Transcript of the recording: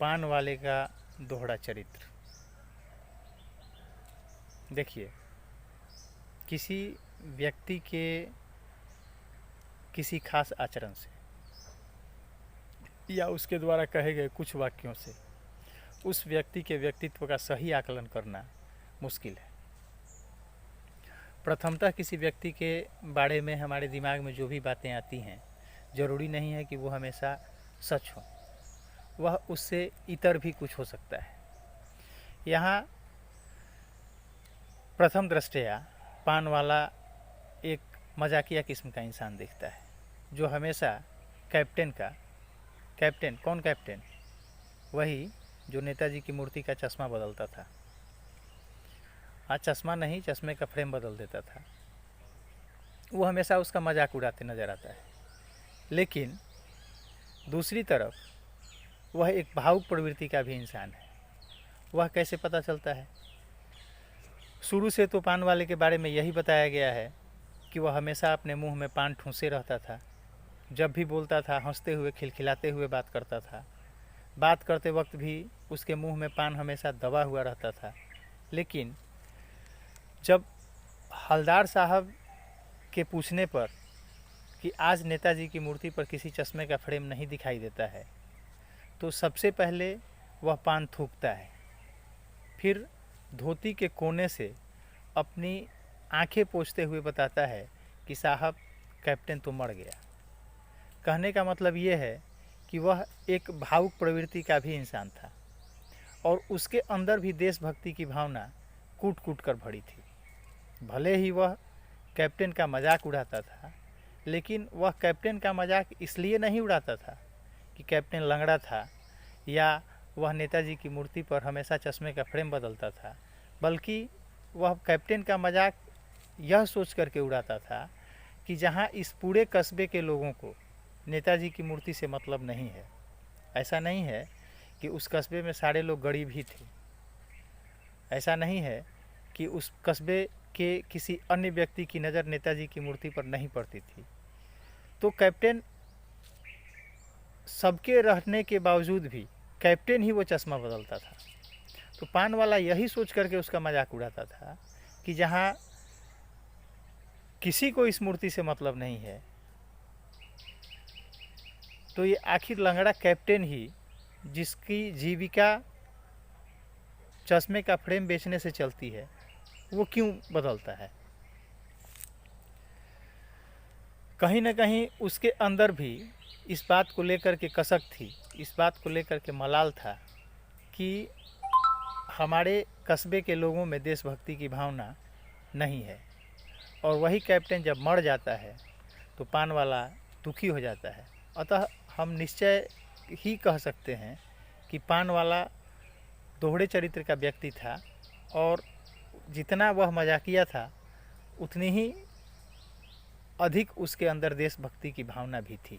पान वाले का दोहरा चरित्र। देखिए, किसी व्यक्ति के किसी खास आचरण से या उसके द्वारा कहे गए कुछ वाक्यों से उस व्यक्ति के व्यक्तित्व का सही आकलन करना मुश्किल है। प्रथमतः किसी व्यक्ति के बारे में हमारे दिमाग में जो भी बातें आती हैं, ज़रूरी नहीं है कि वो हमेशा सच हो, वह उससे इतर भी कुछ हो सकता है। यहाँ प्रथम दृष्टया पान वाला एक मजाकिया किस्म का इंसान दिखता है, जो हमेशा कैप्टन कौन कैप्टन? वही जो नेताजी की मूर्ति का चश्मा बदलता था। हाँ, चश्मा नहीं, चश्मे का फ्रेम बदल देता था। वो हमेशा उसका मजाक उड़ाते नजर आता है। लेकिन दूसरी तरफ वह एक भावुक प्रवृत्ति का भी इंसान है। वह कैसे पता चलता है? शुरू से तो पान वाले के बारे में यही बताया गया है कि वह हमेशा अपने मुंह में पान ठूंसे रहता था। जब भी बोलता था हंसते हुए खिलखिलाते हुए बात करता था। बात करते वक्त भी उसके मुंह में पान हमेशा दबा हुआ रहता था। लेकिन जब हवलदार साहब के पूछने पर कि आज नेताजी की मूर्ति पर किसी चश्मे का फ्रेम नहीं दिखाई देता है, तो सबसे पहले वह पान थूकता है, फिर धोती के कोने से अपनी आंखें पोंछते हुए बताता है कि साहब, कैप्टन तो मर गया। कहने का मतलब ये है कि वह एक भावुक प्रवृत्ति का भी इंसान था और उसके अंदर भी देशभक्ति की भावना कूट कूट कर भरी थी। भले ही वह कैप्टन का मजाक उड़ाता था, लेकिन वह कैप्टन का मजाक इसलिए नहीं उड़ाता था कि कैप्टन लंगड़ा था या वह नेताजी की मूर्ति पर हमेशा चश्मे का फ्रेम बदलता था, बल्कि वह कैप्टन का मजाक यह सोच करके उड़ाता था कि जहां इस पूरे कस्बे के लोगों को नेताजी की मूर्ति से मतलब नहीं है। ऐसा नहीं है कि उस कस्बे में सारे लोग गरीब ही थे। ऐसा नहीं है कि उस कस्बे के किसी अन्य व्यक्ति की नज़र नेताजी की मूर्ति पर नहीं पड़ती थी। तो कैप्टन सबके रहने के बावजूद भी कैप्टन ही वो चश्मा बदलता था। तो पान वाला यही सोच करके उसका मजाक उड़ाता था कि जहाँ किसी को इस मूर्ति से मतलब नहीं है, तो ये आखिर लंगड़ा कैप्टन ही, जिसकी जीविका चश्मे का फ्रेम बेचने से चलती है, वो क्यों बदलता है? कहीं ना कहीं उसके अंदर भी इस बात को लेकर के कसक थी, इस बात को लेकर के मलाल था कि हमारे कस्बे के लोगों में देशभक्ति की भावना नहीं है। और वही कैप्टन जब मर जाता है तो पान वाला दुखी हो जाता है। अतः हम निश्चय ही कह सकते हैं कि पान वाला दोहरे चरित्र का व्यक्ति था और जितना वह मजाकिया था उतनी ही अधिक उसके अंदर देशभक्ति की भावना भी थी।